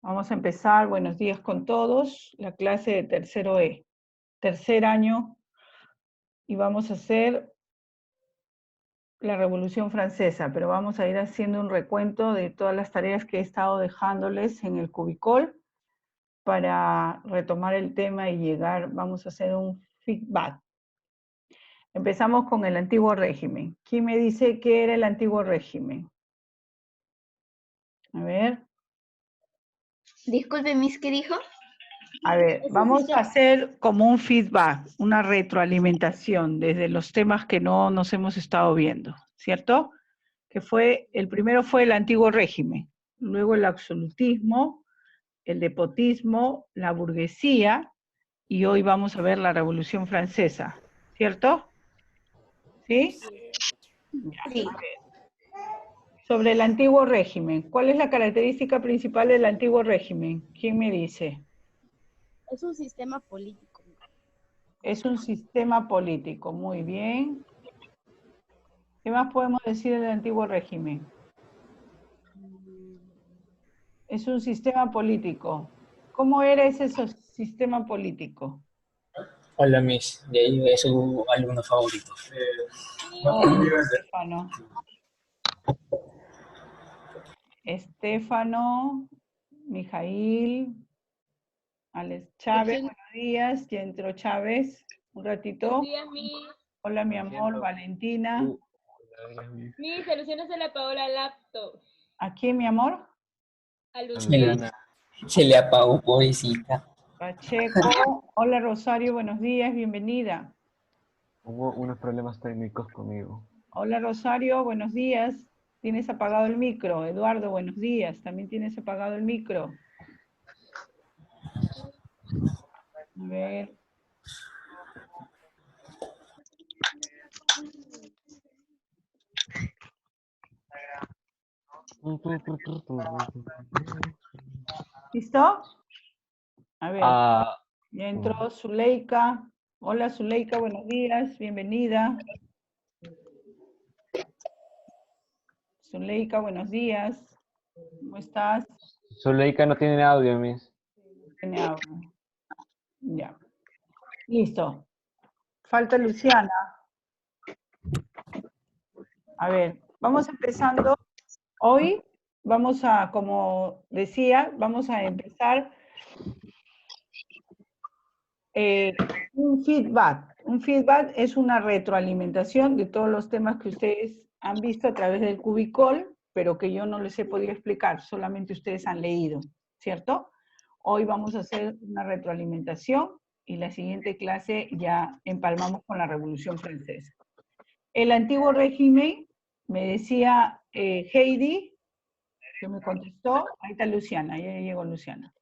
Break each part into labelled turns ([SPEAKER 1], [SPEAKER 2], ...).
[SPEAKER 1] Vamos a empezar, buenos días con todos, la clase de tercero E, tercer año, y vamos a hacer la Revolución Francesa, pero vamos a ir haciendo un recuento de todas las tareas que he estado dejándoles en el cubicol para retomar el tema y llegar, vamos a hacer un feedback. Empezamos con el antiguo régimen. ¿Quién me dice qué era el antiguo régimen? A ver.
[SPEAKER 2] Disculpe, Miss, ¿qué dijo?
[SPEAKER 1] A ver, vamos a hacer como un feedback, una retroalimentación desde los temas que no nos hemos estado viendo, ¿cierto? Que fue, el primero fue el antiguo régimen, luego el absolutismo, el despotismo, la burguesía, y hoy vamos a ver la Revolución Francesa, ¿cierto? ¿Sí?
[SPEAKER 2] Sí.
[SPEAKER 1] Sobre el antiguo régimen, ¿cuál es la característica principal del antiguo régimen? ¿Quién me dice?
[SPEAKER 3] Es un sistema político.
[SPEAKER 1] Es un sistema político, muy bien. ¿Qué más podemos decir del antiguo régimen? Es un sistema político. ¿Cómo era ese sistema político?
[SPEAKER 4] Hola, Miss. De ahí es su alumno favorito.
[SPEAKER 1] Estefano. Estefano, Mijail, Alex Chávez, buenos días. Ya entró Chávez, un ratito.
[SPEAKER 5] Buenos días, Miss.
[SPEAKER 1] Hola, mi amor, Valentina.
[SPEAKER 5] Miss, a Luciana se le apagó la laptop.
[SPEAKER 1] ¿A quién, mi amor?
[SPEAKER 5] A Luciana.
[SPEAKER 4] Se le apagó, pobrecita.
[SPEAKER 1] Pacheco. Hola, Rosario, buenos días, bienvenida.
[SPEAKER 6] Hubo unos problemas técnicos conmigo.
[SPEAKER 1] Hola, Rosario, buenos días. Tienes apagado el micro. Eduardo, buenos días. También tienes apagado el micro. A ver. ¿Listo? A ver. Ya entró Zuleika. Hola, Zuleika, buenos días. Bienvenida. Zuleika, buenos días. ¿Cómo estás?
[SPEAKER 6] Zuleika no tiene audio, Miss.
[SPEAKER 1] Tiene audio. Ya. Listo. Falta Luciana. A ver, vamos empezando. Hoy vamos a, como decía, vamos a empezar un feedback. Un feedback es una retroalimentación de todos los temas que ustedes han visto a través del cubicol, pero que yo no les he podido explicar, solamente ustedes han leído, ¿cierto? Hoy vamos a hacer una retroalimentación y la siguiente clase ya empalmamos con la Revolución Francesa. El antiguo régimen, me decía Heidi, que me contestó, ahí está Luciana, ya llegó Luciana.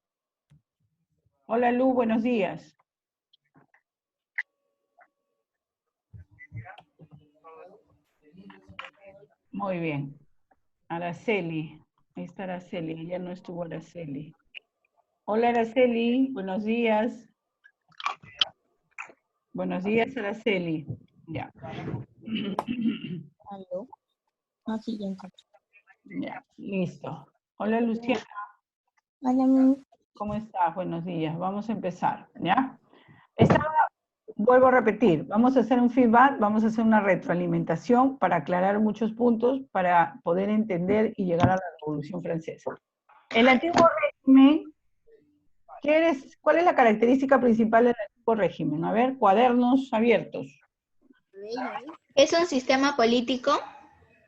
[SPEAKER 1] Hola Lu, buenos días. Muy bien. Araceli, ahí está Araceli, ya no estuvo Araceli. Hola Araceli, buenos días. Buenos días Araceli. Ya.
[SPEAKER 3] ¿Aló? Ah, sí, ya entró.
[SPEAKER 1] Ya, listo. Hola Luciana.
[SPEAKER 3] Hola, Miss.
[SPEAKER 1] ¿Cómo estás? Buenos días. Vamos a empezar, ¿ya? Vuelvo a repetir, vamos a hacer un feedback, vamos a hacer una retroalimentación para aclarar muchos puntos, para poder entender y llegar a la Revolución Francesa. El antiguo régimen, ¿cuál es la característica principal del antiguo régimen? A ver, cuadernos abiertos.
[SPEAKER 2] ¿Es un sistema político?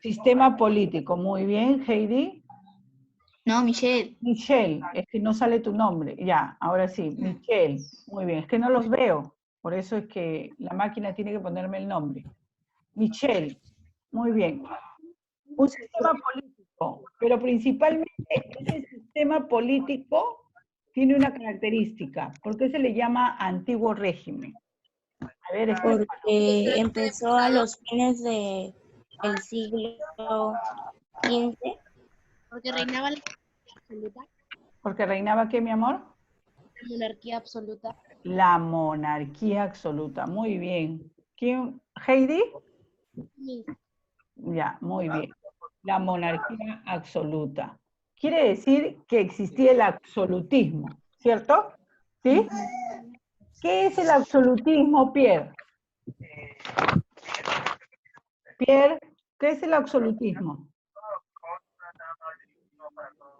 [SPEAKER 1] Sistema político, muy bien, Heidi.
[SPEAKER 2] No, Michelle.
[SPEAKER 1] Michelle, es que no sale tu nombre. Ya, ahora sí, Michelle. Muy bien, es que no los veo. Por eso es que la máquina tiene que ponerme el nombre. Michelle, muy bien. Un sistema político, pero principalmente ese sistema político tiene una característica. ¿Por qué se le llama antiguo régimen? A ver,
[SPEAKER 3] Porque empezó a los fines del siglo XV. Porque reinaba la absoluta.
[SPEAKER 1] ¿Porque reinaba qué, mi amor?
[SPEAKER 3] La monarquía absoluta.
[SPEAKER 1] La monarquía absoluta. Muy bien. ¿Quién? ¿Heidi?
[SPEAKER 3] Sí.
[SPEAKER 1] Ya, muy bien. La monarquía absoluta. quiere decir que existía el absolutismo, ¿cierto? ¿Sí? ¿Qué es el absolutismo, Pierre? Pierre, ¿qué es el absolutismo?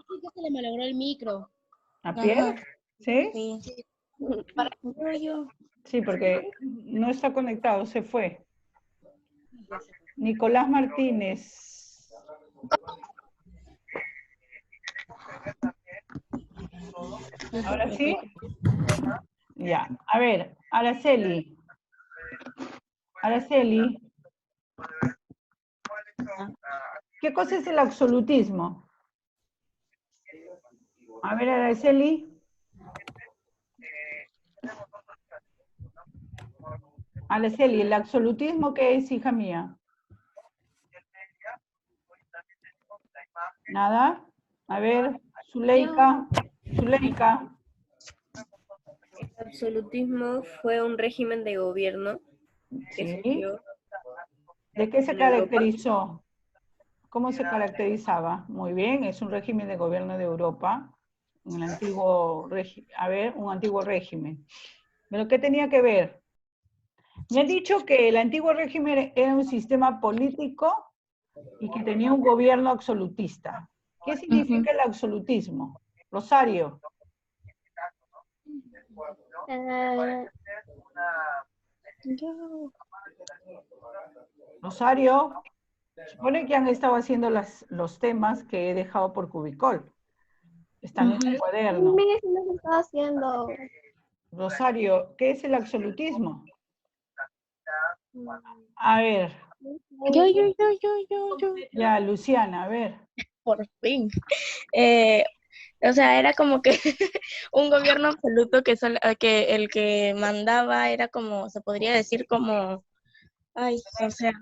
[SPEAKER 3] Sí, que se le malogró el micro.
[SPEAKER 1] ¿A Pierre? ¿Sí?
[SPEAKER 3] Sí.
[SPEAKER 1] Sí, porque no está conectado, se fue. Nicolás Martínez. ¿Ahora sí? Ya. A ver, Araceli. Araceli. ¿Qué cosa es el absolutismo? A ver, Araceli. Araceli, ¿el absolutismo qué es, hija mía? ¿Nada? A ver, Zuleika. Zuleika.
[SPEAKER 7] El absolutismo fue un régimen de gobierno que
[SPEAKER 1] Sí.
[SPEAKER 7] surgió
[SPEAKER 1] ¿De qué se
[SPEAKER 7] en Europa.
[SPEAKER 1] caracterizó? ¿Cómo se caracterizaba? Muy bien, es un régimen de gobierno de Europa, un antiguo régimen. ¿Pero qué tenía que ver? Me han dicho que el antiguo régimen era un sistema político y que tenía un gobierno absolutista. ¿Qué significa el absolutismo? Rosario. Rosario, supone que han estado haciendo los temas que he dejado por Cubicol. Están en el cuaderno.
[SPEAKER 7] ¿Qué está haciendo?
[SPEAKER 1] Rosario, ¿qué es el absolutismo? A ver.
[SPEAKER 3] Yo.
[SPEAKER 1] Ya, Luciana, a ver.
[SPEAKER 3] Por fin. O sea, era como que un gobierno absoluto que el que mandaba era como, se podría decir como, o sea,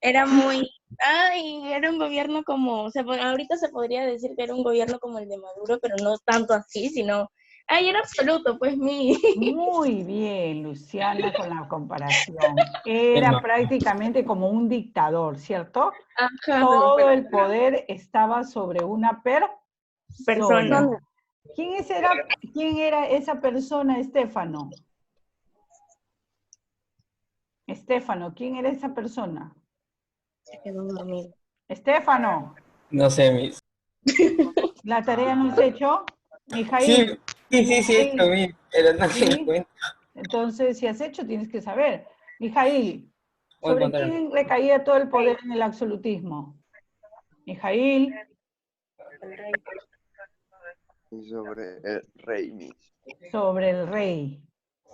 [SPEAKER 3] era un gobierno como, ahorita se podría decir que era un gobierno como el de Maduro, pero no tanto así, sino, era absoluto, pues
[SPEAKER 1] Muy bien, Luciana, con la comparación. Era
[SPEAKER 4] Emma.
[SPEAKER 1] prácticamente como un dictador, ¿cierto?
[SPEAKER 3] Ajá,
[SPEAKER 1] Todo el poder estaba sobre una persona.
[SPEAKER 3] persona.
[SPEAKER 1] ¿Quién era esa persona, Estefano? Estefano, ¿quién era esa persona?
[SPEAKER 3] Se quedó dormido.
[SPEAKER 1] Estefano,
[SPEAKER 4] No sé, mis.
[SPEAKER 1] ¿la tarea no has hecho?
[SPEAKER 4] Sí,
[SPEAKER 1] Mijail,
[SPEAKER 4] sí, esto, mis, pero no se
[SPEAKER 1] ¿sí?
[SPEAKER 4] encuentra.
[SPEAKER 1] Entonces, si has hecho, tienes que saber. Mijail,
[SPEAKER 4] Voy a
[SPEAKER 1] ¿sobre
[SPEAKER 4] encontrar.
[SPEAKER 1] quién recaía todo el poder en el absolutismo? Mijail,
[SPEAKER 8] Sobre el rey mismo.
[SPEAKER 1] sobre el rey,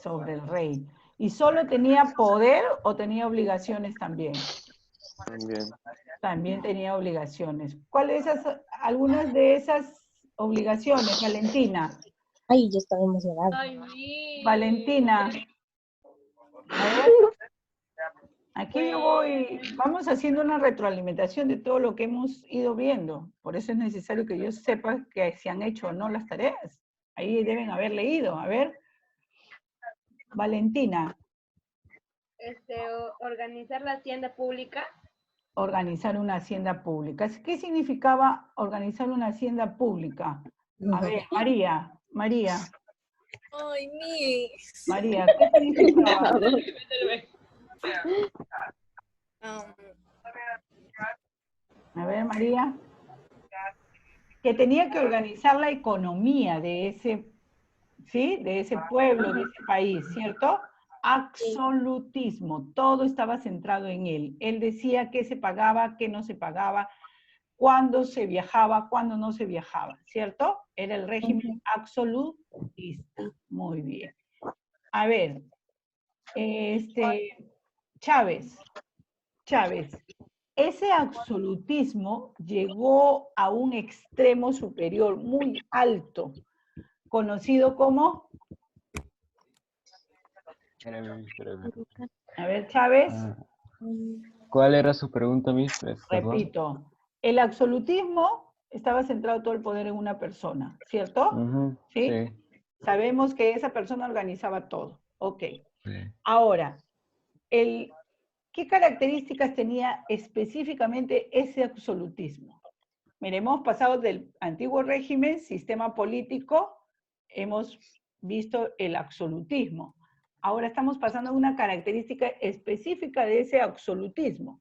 [SPEAKER 1] sobre el rey. ¿Y solo tenía poder o tenía obligaciones también?
[SPEAKER 8] También.
[SPEAKER 1] También tenía obligaciones. ¿Cuáles algunas de esas obligaciones, Valentina?
[SPEAKER 3] Ay, yo estaba emocionada.
[SPEAKER 5] Ay, mi.
[SPEAKER 1] Valentina, a ver, aquí yo voy, vamos haciendo una retroalimentación de todo lo que hemos ido viendo. Por eso es necesario que yo sepa que se han hecho o no las tareas. Ahí deben haber leído. A ver, Valentina.
[SPEAKER 5] Organizar la hacienda pública.
[SPEAKER 1] Organizar una hacienda pública. ¿Qué significaba organizar una hacienda pública? A ver, María.
[SPEAKER 7] Ay, mi.
[SPEAKER 1] María, ¿qué significaba? A ver, María. Que tenía que organizar la economía de ese, ¿sí? De ese pueblo, de ese país, ¿cierto? Absolutismo, todo estaba centrado en él. Él decía qué se pagaba, qué no se pagaba, cuándo se viajaba, cuándo no se viajaba, ¿cierto? Era el régimen absolutista. Muy bien. A ver, Chávez, ese absolutismo llegó a un extremo superior muy alto, conocido como...
[SPEAKER 6] Espérame.
[SPEAKER 1] A ver, Chávez,
[SPEAKER 6] ¿Cuál era su pregunta, Miss? Perdón.
[SPEAKER 1] repito, el absolutismo estaba centrado todo el poder en una persona, ¿cierto?
[SPEAKER 6] Ujú,
[SPEAKER 1] ¿Sí?
[SPEAKER 6] sí.
[SPEAKER 1] Sabemos que esa persona organizaba todo. Ok.
[SPEAKER 6] Sí.
[SPEAKER 1] Ahora, ¿qué características tenía específicamente ese absolutismo? Mire, hemos pasado del antiguo régimen, sistema político, hemos visto el absolutismo. Ahora estamos pasando a una característica específica de ese absolutismo.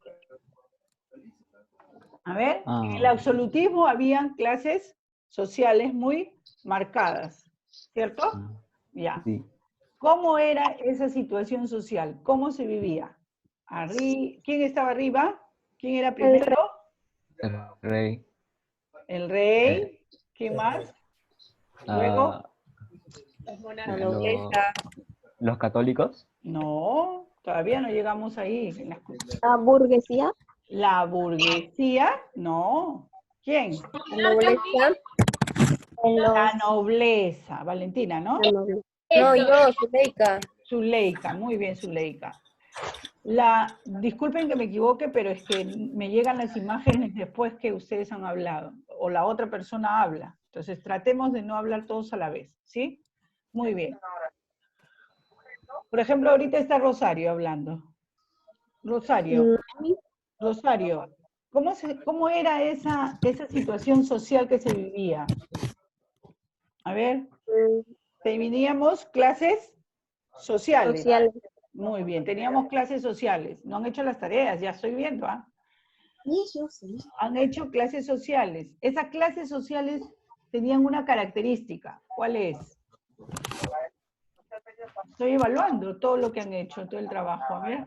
[SPEAKER 1] A ver, en el absolutismo habían clases sociales muy marcadas, ¿cierto? Ya.
[SPEAKER 6] Sí.
[SPEAKER 1] ¿Cómo era esa situación social? ¿Cómo se vivía? ¿Quién estaba arriba? ¿Quién era primero?
[SPEAKER 6] El rey.
[SPEAKER 1] El rey. ¿Quién más? Luego.
[SPEAKER 6] Ah,
[SPEAKER 7] La nobleza.
[SPEAKER 6] los católicos.
[SPEAKER 1] No, todavía no llegamos ahí.
[SPEAKER 7] La burguesía.
[SPEAKER 1] La burguesía, no. ¿Quién?
[SPEAKER 7] La nobleza.
[SPEAKER 1] La nobleza. Valentina, ¿no?
[SPEAKER 7] La nobleza. No, yo, Zuleika.
[SPEAKER 1] Zuleika, muy bien, Zuleika. Disculpen que me equivoque, pero es que me llegan las imágenes después que ustedes han hablado, o la otra persona habla. Entonces, tratemos de no hablar todos a la vez, ¿sí? Muy bien. Por ejemplo, ahorita está Rosario hablando. Rosario, ¿cómo era esa situación social que se vivía? A ver, teníamos clases sociales. Muy bien, teníamos clases sociales. No han hecho las tareas, ya estoy viendo, ¿ah? Han hecho clases sociales. Esas clases sociales tenían una característica. ¿Cuál es? Estoy evaluando todo lo que han hecho, todo el trabajo. A ver.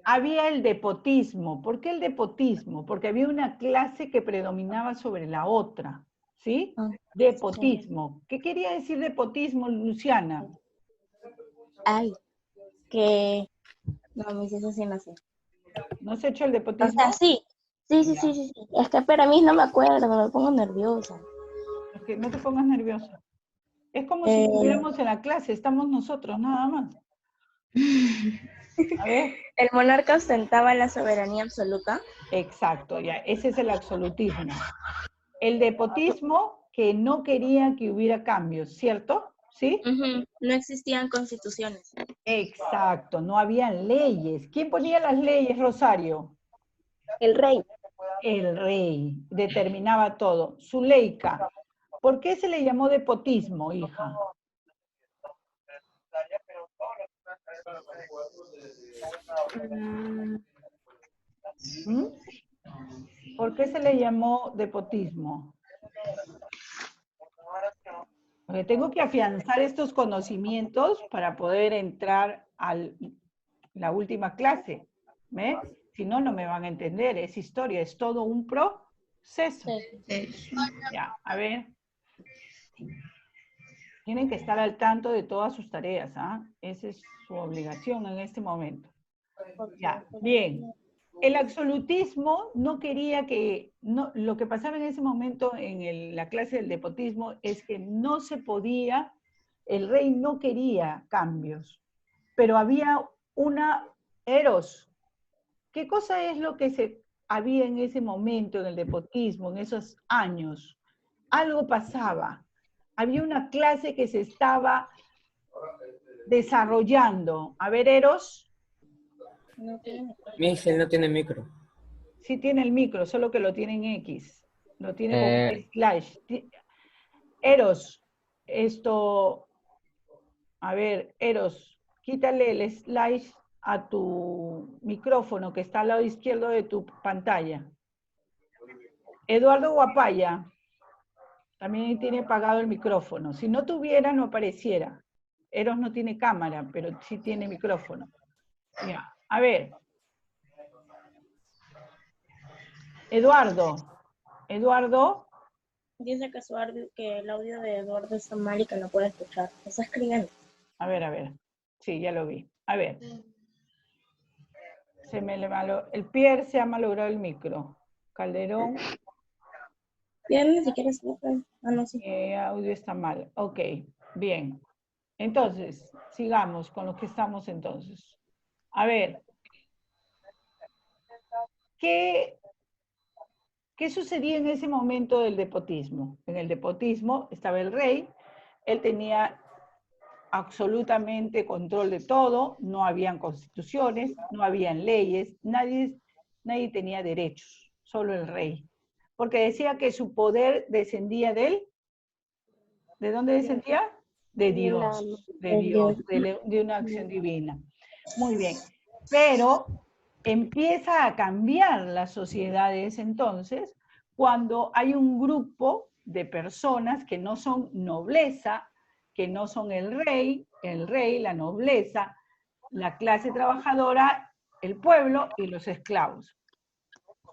[SPEAKER 1] Había el despotismo. ¿Por qué el despotismo? Porque había una clase que predominaba sobre la otra. ¿Sí? Despotismo. ¿Qué quería decir despotismo, Luciana?
[SPEAKER 3] Ay, que... No, me hizo así, no sé.
[SPEAKER 1] ¿No has hecho el despotismo?
[SPEAKER 3] O sea, sí. Sí. Es que para mí no me acuerdo, me pongo nerviosa.
[SPEAKER 1] Okay, no te pongas nerviosa. Es como si estuviéramos en la clase, estamos nosotros, nada más. A ver.
[SPEAKER 3] El monarca ostentaba la soberanía absoluta.
[SPEAKER 1] Exacto, ya, ese es el absolutismo. El despotismo, que no quería que hubiera cambios, ¿cierto? ¿Sí?
[SPEAKER 3] No existían constituciones.
[SPEAKER 1] Exacto, no habían leyes. ¿Quién ponía las leyes, Rosario?
[SPEAKER 7] El rey.
[SPEAKER 1] El rey, determinaba todo. Zuleika, ¿por qué se le llamó despotismo, hija? ¿Por qué se le llamó despotismo? Porque tengo que afianzar estos conocimientos para poder entrar a la última clase. ¿Ve? Si no, no me van a entender. Es historia, es todo un proceso. Ya, a ver. Tienen que estar al tanto de todas sus tareas, ¿ah? Esa es su obligación en este momento. Ya, bien. El absolutismo no quería que, lo que pasaba en ese momento en la clase del despotismo es que no se podía, el rey no quería cambios, pero había una eros. ¿Qué cosa es lo que había en ese momento en el despotismo, en esos años? Algo pasaba. Había una clase que se estaba desarrollando. A ver, Eros.
[SPEAKER 4] Miss, él no tiene micro.
[SPEAKER 1] Sí tiene el micro, solo que lo tiene en X. Lo tiene con slash. Eros, a ver, Eros, quítale el slash a tu micrófono que está al lado izquierdo de tu pantalla. Eduardo Guapaya también tiene apagado el micrófono. Si no tuviera, no apareciera. Eros no tiene cámara, pero sí tiene micrófono. Ya, a ver. Eduardo.
[SPEAKER 3] Dice que el audio de Eduardo está mal y que no puede escuchar. Está escribiendo.
[SPEAKER 1] A ver. Sí, ya lo vi. A ver. El Pierre se ha malogrado el micro. Calderón.
[SPEAKER 3] Bien, si quieres. No, sí.
[SPEAKER 1] Audio está mal. Ok, bien. Entonces, sigamos con lo que estamos entonces. A ver. ¿Qué sucedía en ese momento del despotismo? En el despotismo estaba el rey, él tenía absolutamente control de todo, no habían constituciones, no habían leyes, nadie tenía derechos, solo el rey. Porque decía que su poder descendía de él. ¿De dónde descendía? De Dios, de una acción divina. Muy bien, pero empieza a cambiar las sociedades entonces cuando hay un grupo de personas que no son nobleza, que no son el rey, la nobleza, la clase trabajadora, el pueblo y los esclavos.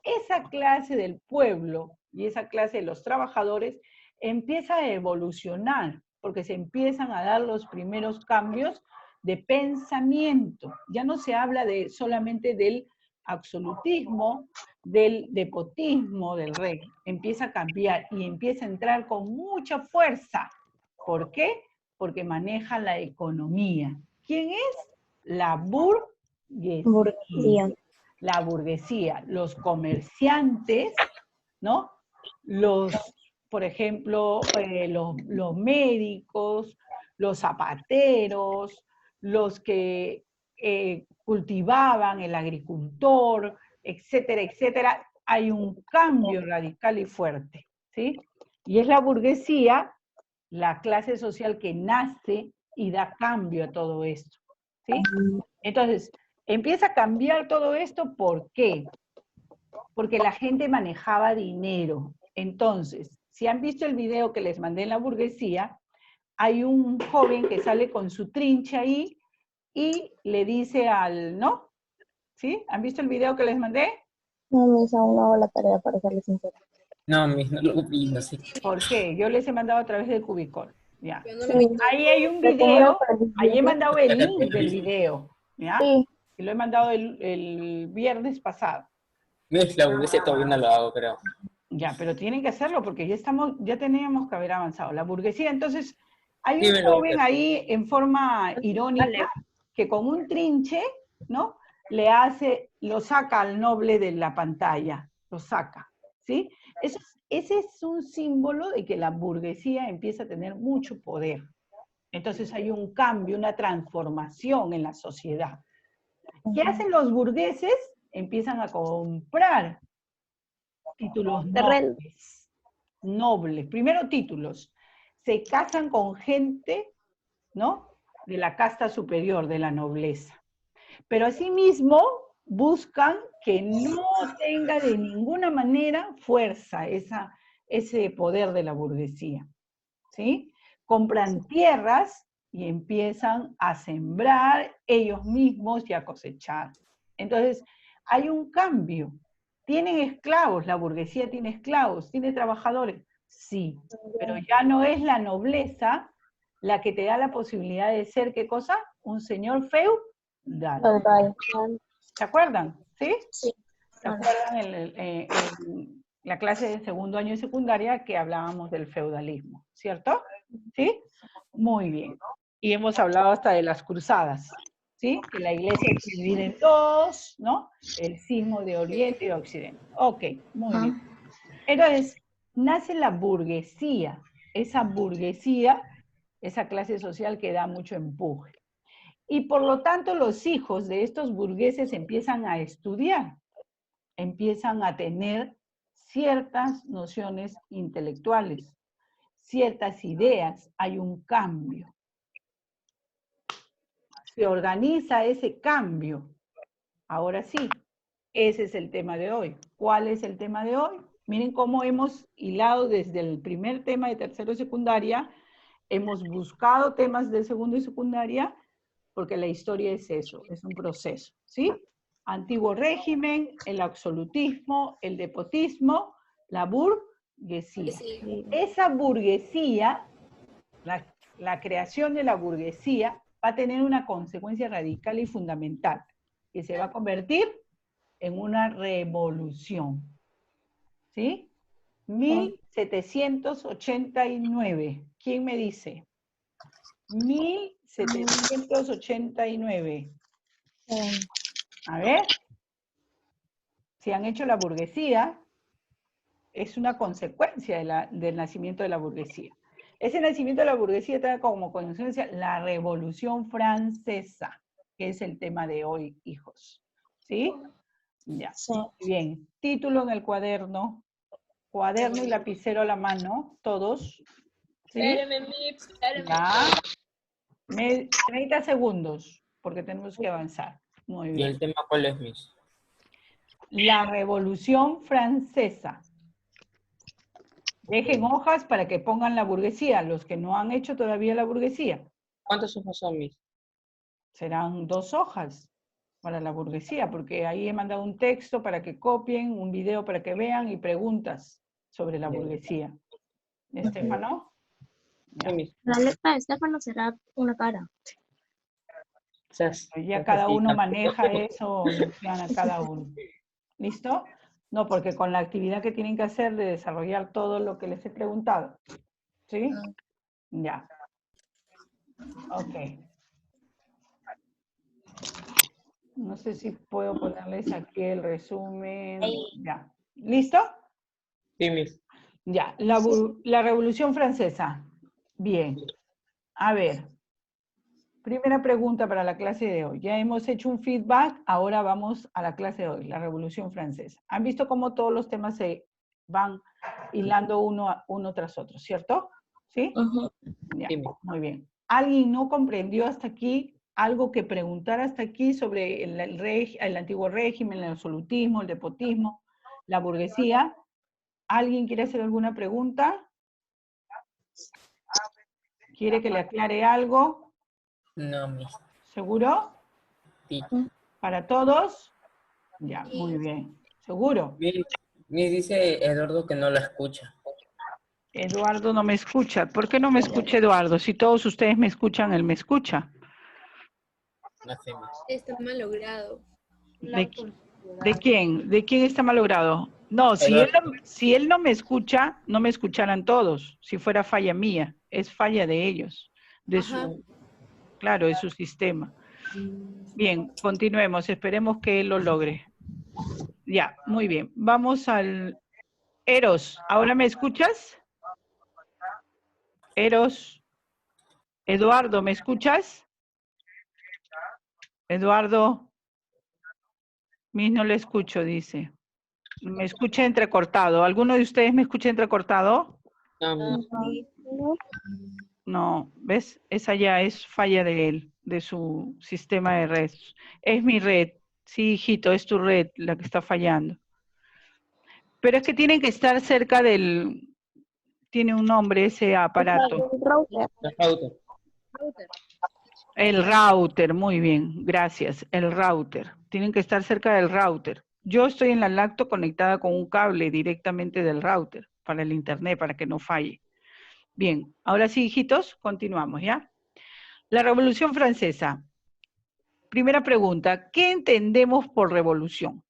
[SPEAKER 1] Esa clase del pueblo y esa clase de los trabajadores empieza a evolucionar porque se empiezan a dar los primeros cambios de pensamiento. Ya no se habla solamente del absolutismo, del despotismo del rey. Empieza a cambiar y empieza a entrar con mucha fuerza. ¿Por qué? Porque maneja la economía. ¿Quién es? La burguesía. La burguesía, los comerciantes, ¿no? Por ejemplo, los médicos, los zapateros, los que cultivaban, el agricultor, etcétera, etcétera. Hay un cambio radical y fuerte, ¿sí? Y es la burguesía, la clase social que nace y da cambio a todo esto, ¿sí? Entonces, empieza a cambiar todo esto, ¿por qué? Porque la gente manejaba dinero. Entonces, si han visto el video que les mandé en la burguesía, hay un joven que sale con su trinche ahí y le dice ¿no? ¿Sí? ¿Han visto el video que les mandé?
[SPEAKER 3] No, Miss, aún no hago la tarea, para serle sincera.
[SPEAKER 4] No, Miss, no lo vi, no sé.
[SPEAKER 1] ¿Por qué? Yo les he mandado a través del Cubicol. ¿Ya?
[SPEAKER 3] Sí.
[SPEAKER 1] Ahí hay un video, ahí he mandado el link del video, ¿ya?
[SPEAKER 3] Sí.
[SPEAKER 1] Y lo he mandado el viernes pasado.
[SPEAKER 4] Miss, la burguesía todavía no lo hago, creo.
[SPEAKER 1] Ya, pero tienen que hacerlo porque ya teníamos que haber avanzado. La burguesía, entonces, hay un
[SPEAKER 4] Dímelo,
[SPEAKER 1] joven ahí en forma irónica que con un trinche, ¿no? Lo saca al noble de la pantalla, lo saca, ¿sí? Ese es un símbolo de que la burguesía empieza a tener mucho poder. Entonces hay un cambio, una transformación en la sociedad. ¿Qué hacen los burgueses? Empiezan a comprar títulos nobles. Primero títulos. Se casan con gente, ¿no? De la casta superior, de la nobleza. Pero asimismo buscan que no tenga de ninguna manera fuerza ese poder de la burguesía, ¿sí? Compran tierras y empiezan a sembrar ellos mismos y a cosechar. Entonces, hay un cambio. ¿Tienen esclavos? La burguesía tiene esclavos, tiene trabajadores. Sí, pero ya no es la nobleza la que te da la posibilidad de ser, ¿qué cosa? Un señor feudal. ¿Se acuerdan? ¿Sí?
[SPEAKER 3] Sí.
[SPEAKER 1] ¿Se acuerdan en la clase de segundo año de secundaria que hablábamos del feudalismo? ¿Cierto? ¿Sí? Muy bien. Y hemos hablado hasta de las cruzadas, ¿sí? Que la iglesia se divide en dos, ¿no? El cisma de Oriente y de Occidente. Ok, muy bien. Entonces, nace la burguesía, esa clase social que da mucho empuje. Y por lo tanto, los hijos de estos burgueses empiezan a estudiar, empiezan a tener ciertas nociones intelectuales, ciertas ideas, hay un cambio. Se organiza ese cambio. Ahora sí, ese es el tema de hoy. ¿Cuál es el tema de hoy? Miren cómo hemos hilado desde el primer tema de tercero y secundaria, hemos buscado temas de segundo y secundaria, porque la historia es eso, es un proceso, ¿sí? Antiguo régimen, el absolutismo, el despotismo, la burguesía. Esa burguesía, la creación de la burguesía, va a tener una consecuencia radical y fundamental, que se va a convertir en una revolución, ¿sí? 1789. ¿Quién me dice? 1789. A ver. Si han hecho la burguesía, es una consecuencia del nacimiento de la burguesía. Ese nacimiento de la burguesía trae como consecuencia la Revolución Francesa, que es el tema de hoy, hijos. ¿Sí? Ya.
[SPEAKER 3] Sí.
[SPEAKER 1] Bien. Título en el cuaderno. Cuaderno y lapicero a la mano, todos. ¿Sí?
[SPEAKER 5] Espérame, espérame.
[SPEAKER 1] Ya. 30 segundos, porque tenemos que avanzar. Muy
[SPEAKER 4] ¿Y
[SPEAKER 1] bien.
[SPEAKER 4] el tema cuál es, Miss?
[SPEAKER 1] La Revolución Francesa. Dejen hojas para que pongan la burguesía, los que no han hecho todavía la burguesía.
[SPEAKER 4] ¿Cuántos ojos son, Miss?
[SPEAKER 1] Serán 2 hojas para la burguesía, porque ahí he mandado un texto para que copien, un video para que vean y preguntas sobre la burguesía. ¿Estefano?
[SPEAKER 4] Sí, Miss.
[SPEAKER 3] La letra de Estefano será una cara.
[SPEAKER 4] O sea,
[SPEAKER 1] Ya cada
[SPEAKER 4] sí,
[SPEAKER 1] uno
[SPEAKER 4] tampoco-
[SPEAKER 1] maneja eso, Luciana, cada uno. ¿Listo? No, porque con la actividad que tienen que hacer de desarrollar todo lo que les he preguntado. ¿Sí? Ya. Ok. No sé si puedo ponerles aquí el resumen. Ya. ¿Listo?
[SPEAKER 4] Sí, Miss.
[SPEAKER 1] Ya. La Revolución Francesa. Bien. A ver. Primera pregunta para la clase de hoy. Ya hemos hecho un feedback, ahora vamos a la clase de hoy, la Revolución Francesa. ¿Han visto cómo todos los temas se van hilando uno tras otro, cierto? ¿Sí? Ya,
[SPEAKER 4] Sí, Miss.
[SPEAKER 1] muy bien. ¿Alguien no comprendió hasta aquí algo que preguntar hasta aquí sobre el antiguo régimen, el absolutismo, el despotismo, la burguesía? ¿Alguien quiere hacer alguna pregunta? ¿Quiere que le aclare algo?
[SPEAKER 4] No, Miss.
[SPEAKER 1] ¿Seguro?
[SPEAKER 4] Sí.
[SPEAKER 1] ¿Para todos? Ya, muy bien. ¿Seguro?
[SPEAKER 4] Miss dice Eduardo que no la escucha.
[SPEAKER 1] Eduardo no me escucha. ¿Por qué no me escucha Eduardo? Si todos ustedes me escuchan, él me escucha.
[SPEAKER 4] No sé, Miss.
[SPEAKER 7] Está malogrado.
[SPEAKER 1] ¿De quién? ¿De quién está malogrado? No, si él no me escucha, no me escucharán todos. Si fuera falla mía, es falla de ellos, claro, de su sistema. Bien, continuemos, esperemos que él lo logre. Ya, muy bien. Vamos al Eros. ¿Ahora me escuchas? Eros. Eduardo, ¿me escuchas? Eduardo. Mis no le escucho, dice. Me escucha entrecortado. ¿Alguno de ustedes me escucha entrecortado?
[SPEAKER 4] No, Miss.
[SPEAKER 1] No, ¿ves? Esa ya es falla de él, de su sistema de red. Es mi red. Sí, hijito, es tu red la que está fallando. Pero es que tienen que estar cerca del... Tiene un nombre ese aparato.
[SPEAKER 4] La pauta.
[SPEAKER 1] El router, muy bien, gracias. El router. Tienen que estar cerca del router. Yo estoy en la lacto conectada con un cable directamente del router para el internet, para que no falle. Bien, ahora sí, hijitos, continuamos, ¿ya? La Revolución Francesa. Primera pregunta, ¿qué entendemos por revolución?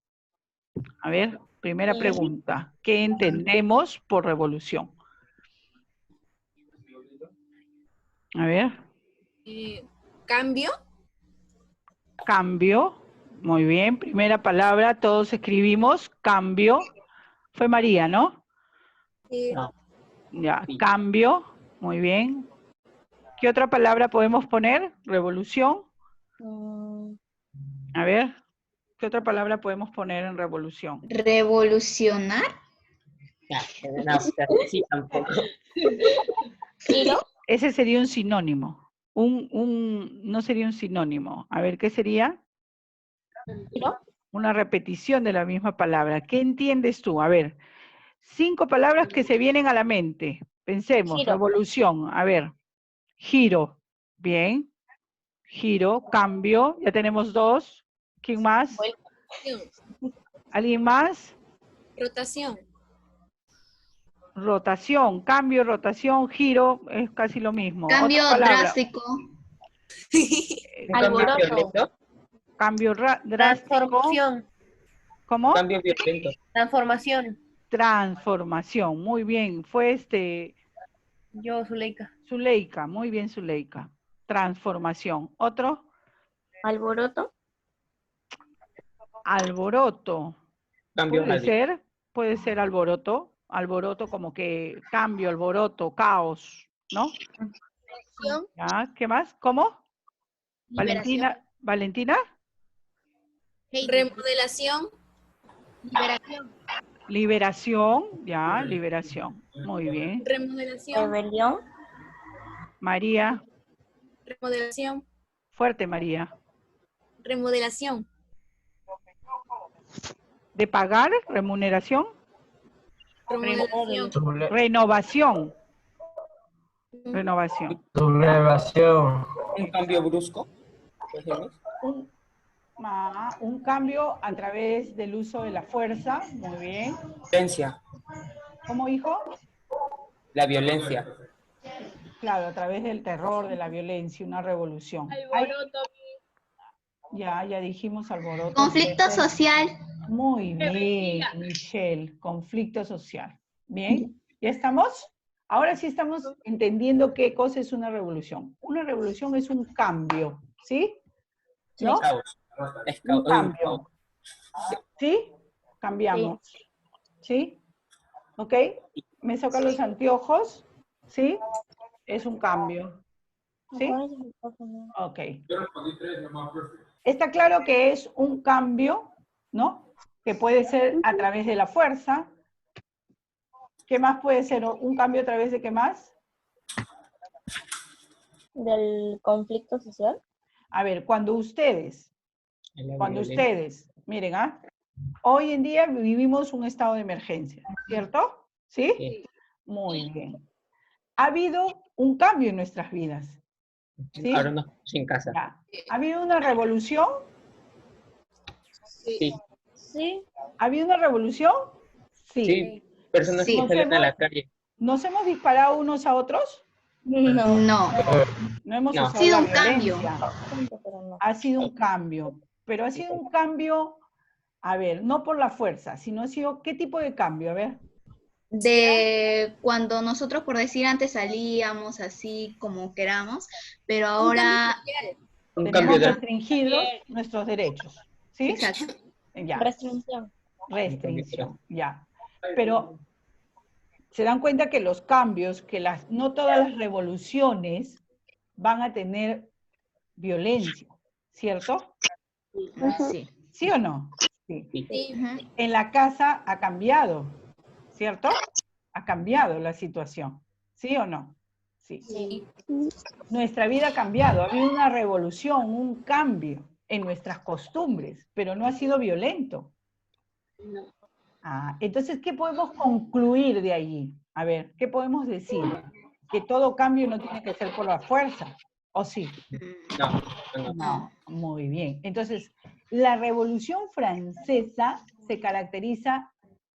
[SPEAKER 1] A ver, primera pregunta, ¿qué entendemos por revolución? A ver.
[SPEAKER 7] ¿Cambio?
[SPEAKER 1] Cambio, muy bien, primera palabra, todos escribimos, cambio. Fue María, ¿no?
[SPEAKER 4] No.
[SPEAKER 1] Ya, cambio, muy bien. ¿Qué otra palabra podemos poner? Revolución. A ver, ¿qué otra palabra podemos poner en revolución?
[SPEAKER 2] Revolucionar.
[SPEAKER 4] No, sí, tampoco.
[SPEAKER 1] Ese sería un sinónimo. No sería un sinónimo. A ver, ¿qué sería? Una repetición de la misma palabra. ¿Qué entiendes tú? A ver, 5 palabras que se vienen a la mente. Pensemos,
[SPEAKER 7] Giro.
[SPEAKER 1] revolución. A ver, giro. Bien. Giro, cambio. Ya tenemos 2. ¿Quién más? ¿Alguien más?
[SPEAKER 7] Rotación.
[SPEAKER 1] Rotación, cambio, rotación, giro, es casi lo mismo.
[SPEAKER 2] Cambio
[SPEAKER 1] Otra palabra.
[SPEAKER 2] drástico.
[SPEAKER 4] Un cambio violento.
[SPEAKER 1] Cambio drástico.
[SPEAKER 7] Transformación.
[SPEAKER 1] ¿Cómo?
[SPEAKER 4] Cambio violento.
[SPEAKER 7] Transformación.
[SPEAKER 1] Transformación, muy bien. Fue
[SPEAKER 7] Yo, Zuleika.
[SPEAKER 1] Zuleika, muy bien Zuleika. Transformación. ¿Otro?
[SPEAKER 3] Alboroto.
[SPEAKER 1] Alboroto.
[SPEAKER 4] Cambio
[SPEAKER 1] Puede ser alboroto. Alboroto como que cambio, alboroto, caos. ¿no? Ya, ¿qué más? ¿Cómo? Valentina. ¿Valentina?
[SPEAKER 7] Remodelación.
[SPEAKER 1] Liberación, ya, liberación. Muy bien.
[SPEAKER 7] Remodelación.
[SPEAKER 3] Rebelión.
[SPEAKER 1] María,
[SPEAKER 7] Remodelación.
[SPEAKER 1] fuerte María.
[SPEAKER 7] Remodelación.
[SPEAKER 1] ¿De pagar? ¿Remuneración?
[SPEAKER 7] Remodelación.
[SPEAKER 1] Renovación. Renovación.
[SPEAKER 4] Sublevación. Un cambio brusco.
[SPEAKER 1] Un cambio a través del uso de la fuerza. Muy bien.
[SPEAKER 4] Violencia.
[SPEAKER 1] ¿Cómo, hijo?
[SPEAKER 4] La violencia.
[SPEAKER 1] Claro, a través del terror, de la violencia, una revolución.
[SPEAKER 5] Alboroto.
[SPEAKER 1] Ya dijimos alboroto.
[SPEAKER 2] Conflicto social.
[SPEAKER 1] Muy bien, Michelle. Conflicto social. Bien, ¿ya estamos? Ahora sí estamos entendiendo qué cosa es una revolución. Una revolución es un cambio, ¿sí? ¿No?
[SPEAKER 4] Caos. Es
[SPEAKER 1] Un
[SPEAKER 4] caos.
[SPEAKER 1] cambio. ¿Sí? Cambiamos. ¿Sí? ¿Ok? Me sacan los anteojos. ¿Sí? Es un cambio. ¿Sí? Ok. Está claro que es un cambio, ¿no? Que puede ser a través de la fuerza. ¿Qué más puede ser? ¿Un cambio a través de qué más?
[SPEAKER 3] Del conflicto social.
[SPEAKER 1] A ver, cuando ustedes, miren, hoy en día vivimos un estado de emergencia, ¿cierto? ¿Sí?
[SPEAKER 4] Sí.
[SPEAKER 1] Muy bien. Ha habido un cambio en nuestras vidas. ¿Sí?
[SPEAKER 4] Ahora no, sin casa.
[SPEAKER 1] Ya. ¿Ha habido una revolución?
[SPEAKER 4] Sí.
[SPEAKER 3] Sí.
[SPEAKER 1] ¿Ha habido una revolución? Sí.
[SPEAKER 4] Sí. Personas
[SPEAKER 2] Sí.
[SPEAKER 4] que salen a la calle.
[SPEAKER 1] ¿Nos hemos disparado unos a otros?
[SPEAKER 3] No.
[SPEAKER 2] No.
[SPEAKER 1] No hemos
[SPEAKER 4] No.
[SPEAKER 1] usado
[SPEAKER 2] Ha sido
[SPEAKER 1] la
[SPEAKER 2] un cambio.
[SPEAKER 1] violencia.
[SPEAKER 3] Pero no.
[SPEAKER 1] Ha sido un cambio. Pero ha sido un cambio, a ver, no por la fuerza, sino ha sido, ¿qué tipo de cambio? A ver.
[SPEAKER 2] De cuando nosotros, por decir, antes salíamos así como queramos, pero ahora...
[SPEAKER 4] Un
[SPEAKER 1] Tenemos
[SPEAKER 4] cambio de...
[SPEAKER 1] restringidos nuestros derechos. ¿Sí?
[SPEAKER 2] Exacto.
[SPEAKER 1] Ya.
[SPEAKER 3] Restricción.
[SPEAKER 1] Restricción, ya. Pero se dan cuenta que los cambios, que no todas las revoluciones van a tener violencia, ¿cierto?
[SPEAKER 2] Sí.
[SPEAKER 1] ¿Sí o no? Sí.
[SPEAKER 2] Ujú.
[SPEAKER 1] En la casa ha cambiado, ¿cierto? Ha cambiado la situación, ¿sí o no? Sí. Nuestra vida ha cambiado, ha habido una revolución, un cambio en nuestras costumbres, pero no ha sido violento. Entonces, ¿qué podemos concluir de allí? A ver, ¿qué podemos decir? Que todo cambio no tiene que ser por la fuerza, ¿o sí? No, muy bien. Entonces, la Revolución Francesa se caracteriza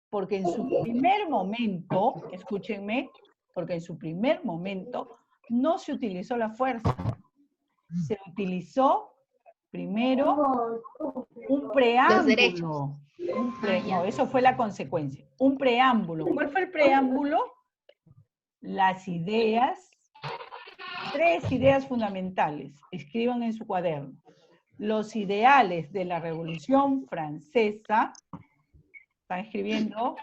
[SPEAKER 1] porque en su primer momento, escúchenme, porque en su primer momento no se utilizó la fuerza. Se utilizó primero un preámbulo. No, eso fue la consecuencia. Un preámbulo. ¿Cuál fue el preámbulo? Las ideas, 3 ideas fundamentales. Escriban en su cuaderno. Los ideales de la Revolución Francesa. Están escribiendo.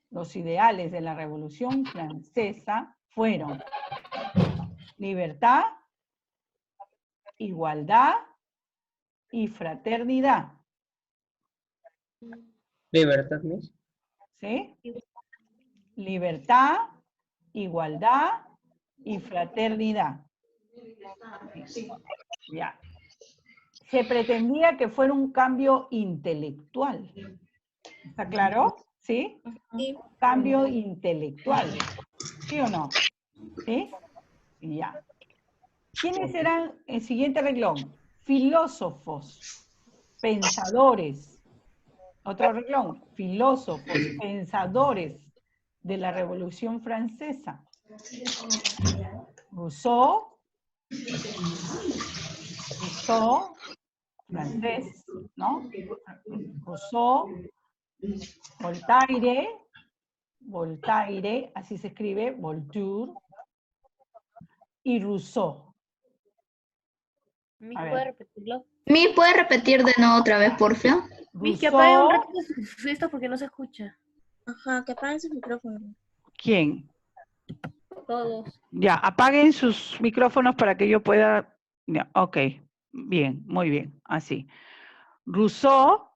[SPEAKER 1] Los ideales de la Revolución Francesa fueron libertad, igualdad y fraternidad.
[SPEAKER 4] Libertad, ¿no?
[SPEAKER 1] ¿Sí? Libertad, igualdad y fraternidad. Ya. Se pretendía que fuera un cambio intelectual. ¿Está claro? ¿Sí?
[SPEAKER 7] Sí.
[SPEAKER 1] Cambio intelectual. ¿Sí o no? ¿Sí? Ya. ¿Quiénes eran el siguiente renglón? Filósofos, pensadores. Otro renglón, filósofos, pensadores de la Revolución Francesa. Rousseau, francés, ¿no? Rousseau, Voltaire, así se escribe, Voltaire, y Rousseau.
[SPEAKER 7] ¿Me
[SPEAKER 1] A ver.
[SPEAKER 7] puede repetirlo?
[SPEAKER 2] ¿Me puede repetir de nuevo otra vez, porfa?
[SPEAKER 7] Miss, que apague un
[SPEAKER 1] Rousseau,
[SPEAKER 7] ratito esto porque no se escucha.
[SPEAKER 3] Ajá, que apaguen su micrófono.
[SPEAKER 1] ¿quién?
[SPEAKER 5] Todos.
[SPEAKER 1] Ya, apaguen sus micrófonos para que yo pueda... Ya, ok, bien, muy bien, así. Rousseau,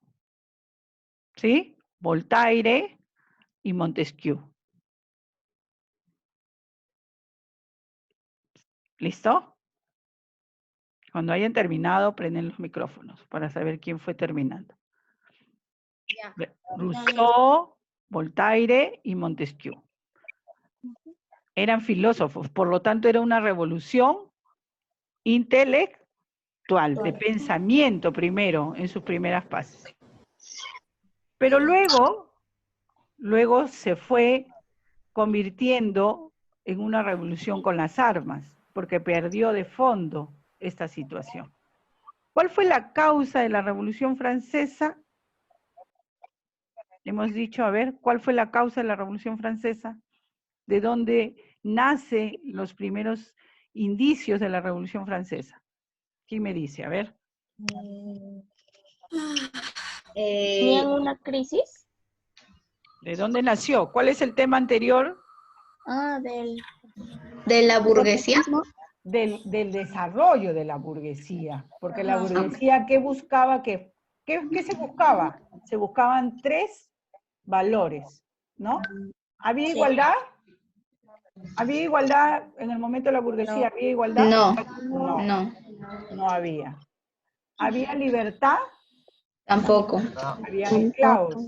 [SPEAKER 1] ¿sí? Voltaire y Montesquieu. ¿Listo? Cuando hayan terminado, prenden los micrófonos para saber quién fue terminando.
[SPEAKER 2] Ya.
[SPEAKER 1] Rousseau, Voltaire y Montesquieu. Eran filósofos, por lo tanto era una revolución intelectual, de pensamiento primero, en sus primeras fases. Pero luego se fue convirtiendo en una revolución con las armas, porque perdió de fondo esta situación. ¿Cuál fue la causa de la Revolución Francesa? Hemos dicho, a ver, ¿cuál fue la causa de la Revolución Francesa? ¿De dónde nacen los primeros indicios de la Revolución Francesa? ¿Quién me dice? A ver.
[SPEAKER 3] ¿Tenían una crisis?
[SPEAKER 1] ¿De dónde nació? ¿Cuál es el tema anterior?
[SPEAKER 2] ¿De la burguesía?
[SPEAKER 1] Del desarrollo de la burguesía. Porque la burguesía, ¿qué buscaba? ¿Qué se buscaba? Se buscaban 3 valores, ¿no? ¿Había igualdad? ¿Había igualdad en el momento de la burguesía? ¿Había igualdad?
[SPEAKER 2] No.
[SPEAKER 1] No había. ¿Había libertad?
[SPEAKER 2] Tampoco.
[SPEAKER 1] Había esclavos.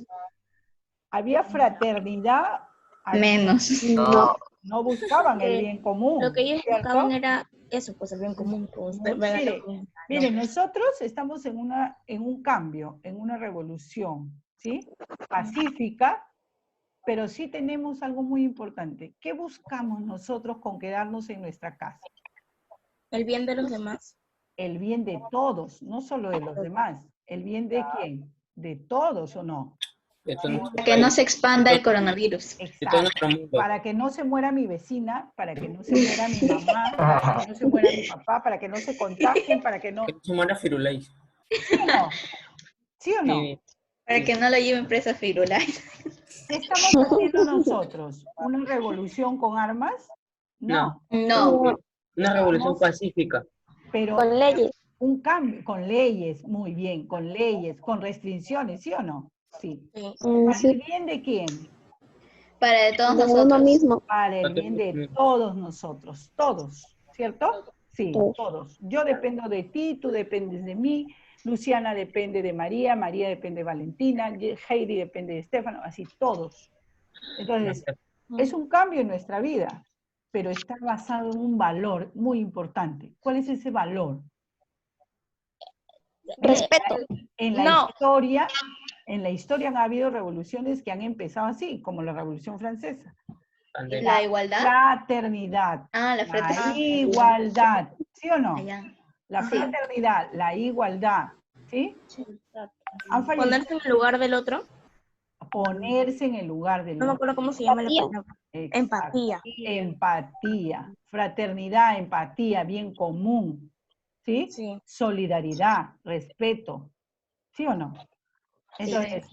[SPEAKER 1] ¿Había fraternidad?
[SPEAKER 2] Menos.
[SPEAKER 1] No buscaban el bien común.
[SPEAKER 3] Lo que ellos
[SPEAKER 1] ¿cierto?
[SPEAKER 3] buscaban era eso, pues el bien común. Pues,
[SPEAKER 1] Mire, nosotros estamos en un cambio, en una revolución, ¿sí? Pacífica, pero sí tenemos algo muy importante. ¿Qué buscamos nosotros con quedarnos en nuestra casa?
[SPEAKER 3] El bien de los demás.
[SPEAKER 1] El bien de todos, no solo de los demás. ¿El bien de quién? De todos, ¿o no?
[SPEAKER 2] Para que no se expanda el coronavirus.
[SPEAKER 1] Exacto. Para que no se muera mi vecina, para que no se muera mi mamá, para que no se muera mi papá, para que no se contagien, para que no...
[SPEAKER 4] Que no se muera Firulais.
[SPEAKER 1] ¿Sí o no? ¿Sí o no?
[SPEAKER 4] Sí.
[SPEAKER 2] Para que no lo lleven presa Firulais.
[SPEAKER 1] ¿Qué estamos haciendo nosotros? ¿Una revolución con armas? No.
[SPEAKER 2] No.
[SPEAKER 4] Una revolución pacífica.
[SPEAKER 1] Pero
[SPEAKER 3] Con leyes.
[SPEAKER 1] un cambio, con leyes, muy bien, con leyes, con restricciones, ¿sí o no? Sí. ¿Para el bien de quién?
[SPEAKER 2] Para de todos nosotros.
[SPEAKER 1] Para el bien de todos nosotros, todos, ¿cierto? Sí, todos. Yo dependo de ti, tú dependes de mí, Luciana depende de María, María depende de Valentina, Heidi depende de Estefano, así todos. Entonces, es un cambio en nuestra vida, pero está basado en un valor muy importante. ¿Cuál es ese valor?
[SPEAKER 3] Respeto.
[SPEAKER 1] En la historia han habido revoluciones que han empezado así, como la Revolución Francesa.
[SPEAKER 2] ¿La igualdad?
[SPEAKER 1] Fraternidad.
[SPEAKER 2] La fraternidad.
[SPEAKER 1] La igualdad. ¿Sí o no?
[SPEAKER 2] Allá.
[SPEAKER 1] La fraternidad, la igualdad. ¿Sí? ¿Han fallecido?
[SPEAKER 3] Ponerse en el lugar del otro.
[SPEAKER 1] Ponerse en el lugar del otro.
[SPEAKER 3] No me acuerdo cómo se llama la palabra.
[SPEAKER 1] Exacto.
[SPEAKER 3] Empatía.
[SPEAKER 1] Empatía. Fraternidad, empatía, bien común. ¿Sí?
[SPEAKER 3] Sí.
[SPEAKER 1] Solidaridad, respeto. ¿Sí o no? Entonces,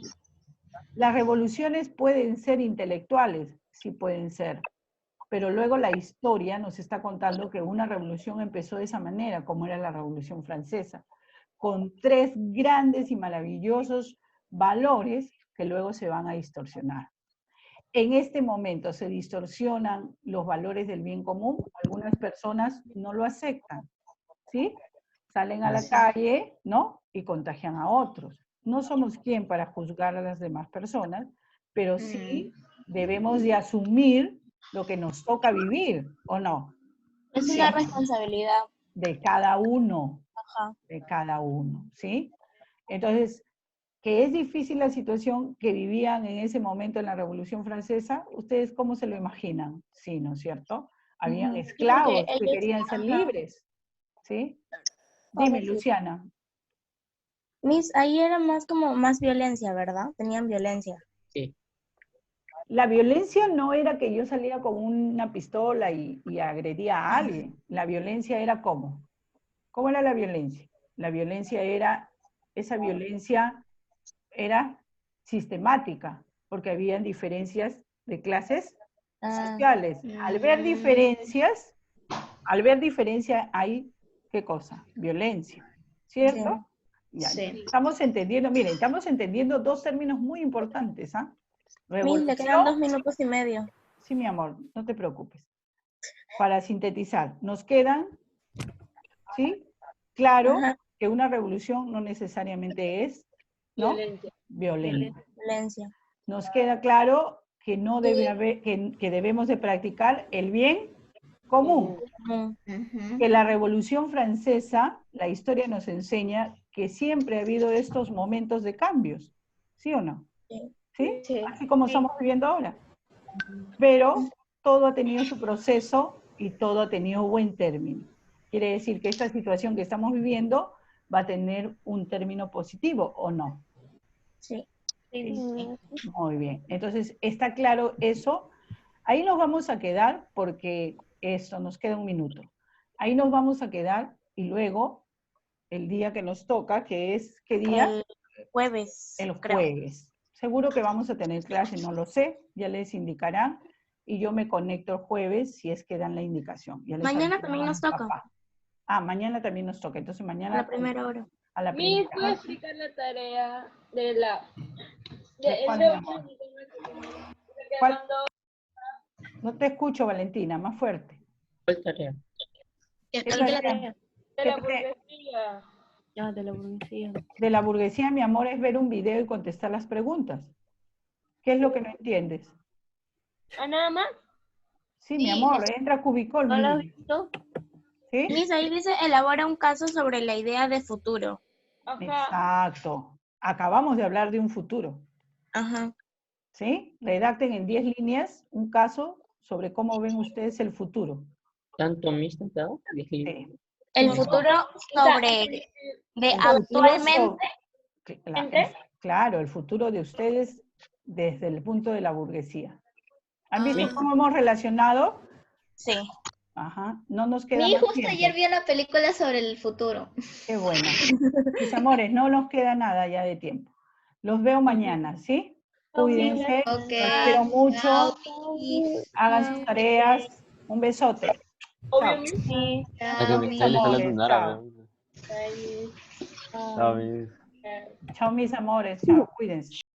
[SPEAKER 1] las revoluciones pueden ser intelectuales, sí pueden ser, pero luego la historia nos está contando que una revolución empezó de esa manera, como era la Revolución Francesa, con 3 grandes y maravillosos valores que luego se van a distorsionar. En este momento se distorsionan los valores del bien común, algunas personas no lo aceptan, ¿sí? Salen a la calle, ¿no? Y contagian a otros. No somos quien para juzgar a las demás personas, pero sí debemos de asumir lo que nos toca vivir, ¿o no?
[SPEAKER 3] Es una responsabilidad.
[SPEAKER 1] De cada uno.
[SPEAKER 3] Ajá.
[SPEAKER 1] De cada uno, ¿sí? Entonces, que es difícil la situación que vivían en ese momento en la Revolución Francesa, ¿ustedes cómo se lo imaginan? Sí, ¿no es cierto? Habían esclavos que querían ser libres, ¿sí? Dime, Luciana.
[SPEAKER 3] Miss, ahí era más violencia, ¿verdad? Tenían violencia.
[SPEAKER 4] Sí.
[SPEAKER 1] La violencia no era que yo salía con una pistola y agredía a alguien. La violencia era ¿cómo? ¿Cómo era la violencia? La violencia era, esa violencia era sistemática, porque habían diferencias de clases sociales. Al ver diferencias, hay, ¿qué cosa? Violencia, ¿cierto? Ya,
[SPEAKER 2] Sí.
[SPEAKER 1] estamos entendiendo, miren, estamos entendiendo dos términos muy importantes, ¿ah?
[SPEAKER 3] Miss, le quedan 2 minutos y medio.
[SPEAKER 1] Sí, mi amor, no te preocupes. Para sintetizar, nos quedan, ¿sí? Claro que una revolución no necesariamente es, ¿no? Violenta.
[SPEAKER 3] Violencia.
[SPEAKER 1] Nos queda claro que no debe haber, que debemos de practicar el bien común. Que la Revolución Francesa, la historia nos enseña que siempre ha habido estos momentos de cambios, ¿sí o no? ¿Sí? Así como estamos viviendo ahora. Pero todo ha tenido su proceso y todo ha tenido buen término. Quiere decir que esta situación que estamos viviendo va a tener un término positivo, ¿o no?
[SPEAKER 3] Sí.
[SPEAKER 1] Muy bien. Entonces, ¿está claro eso? Ahí nos vamos a quedar porque esto, nos queda un minuto. Ahí nos vamos a quedar y luego, el día que nos toca, que es, ¿qué día?
[SPEAKER 3] El jueves.
[SPEAKER 1] El jueves. Seguro que vamos a tener clase, no lo sé, ya les indicarán. Y yo me conecto el jueves si es que dan la indicación. Ya les
[SPEAKER 3] Mañana
[SPEAKER 1] aviso
[SPEAKER 3] también
[SPEAKER 1] a
[SPEAKER 3] nos
[SPEAKER 1] mi
[SPEAKER 3] toca.
[SPEAKER 1] papá. Ah, mañana también nos toca. Entonces mañana...
[SPEAKER 3] A la primera hora.
[SPEAKER 1] A la
[SPEAKER 5] Miss,
[SPEAKER 1] primera
[SPEAKER 5] ¿puedo
[SPEAKER 1] hora.
[SPEAKER 5] explicar la tarea de la...
[SPEAKER 1] ¿De cuál, mi amor? ¿Cuál? No te escucho, Valentina, más fuerte.
[SPEAKER 4] ¿Cuál tarea?
[SPEAKER 1] ¿Qué
[SPEAKER 5] de
[SPEAKER 1] tarea?
[SPEAKER 5] la burguesía.
[SPEAKER 7] Ya, de la burguesía.
[SPEAKER 1] De la burguesía, mi amor, es ver un video y contestar las preguntas. ¿Qué es lo que no entiendes?
[SPEAKER 5] ¿Ah, nada más?
[SPEAKER 1] Sí, mi amor, entra a Cubicol.
[SPEAKER 7] ¿No lo has
[SPEAKER 1] Mili.
[SPEAKER 7] visto?
[SPEAKER 1] ¿Sí?
[SPEAKER 3] Miss, ahí dice, elabora un caso sobre la idea de futuro.
[SPEAKER 5] Ajá.
[SPEAKER 1] Exacto. Acabamos de hablar de un futuro.
[SPEAKER 3] Ajá.
[SPEAKER 1] ¿Sí? Redacten en 10 líneas un caso sobre cómo ven ustedes el futuro.
[SPEAKER 4] ¿Tanto Miss te han dado?
[SPEAKER 1] Sí.
[SPEAKER 3] El
[SPEAKER 1] Sí,
[SPEAKER 3] futuro sobre de
[SPEAKER 1] El futuro
[SPEAKER 3] actualmente.
[SPEAKER 1] claro, el futuro de ustedes desde el punto de la burguesía. ¿Han visto
[SPEAKER 3] Ah.
[SPEAKER 1] cómo hemos relacionado?
[SPEAKER 3] Sí.
[SPEAKER 1] Ajá. No nos queda
[SPEAKER 2] Mi
[SPEAKER 1] más
[SPEAKER 2] justo
[SPEAKER 1] tiempo.
[SPEAKER 2] ayer vio la película sobre el futuro.
[SPEAKER 1] Qué bueno. Mis amores, no nos queda nada ya de tiempo. Los veo mañana, ¿sí? Cuídense.
[SPEAKER 2] Ok.
[SPEAKER 1] Los quiero mucho.
[SPEAKER 2] Chao, Miss.
[SPEAKER 1] Hagan sus tareas. Un besote. Chao.
[SPEAKER 7] Sí.
[SPEAKER 2] Chao,
[SPEAKER 1] Mis
[SPEAKER 2] Miss.
[SPEAKER 1] amores. Chao.
[SPEAKER 6] Chao, mis.
[SPEAKER 1] Chao, mis amores. Chao. Cuídense.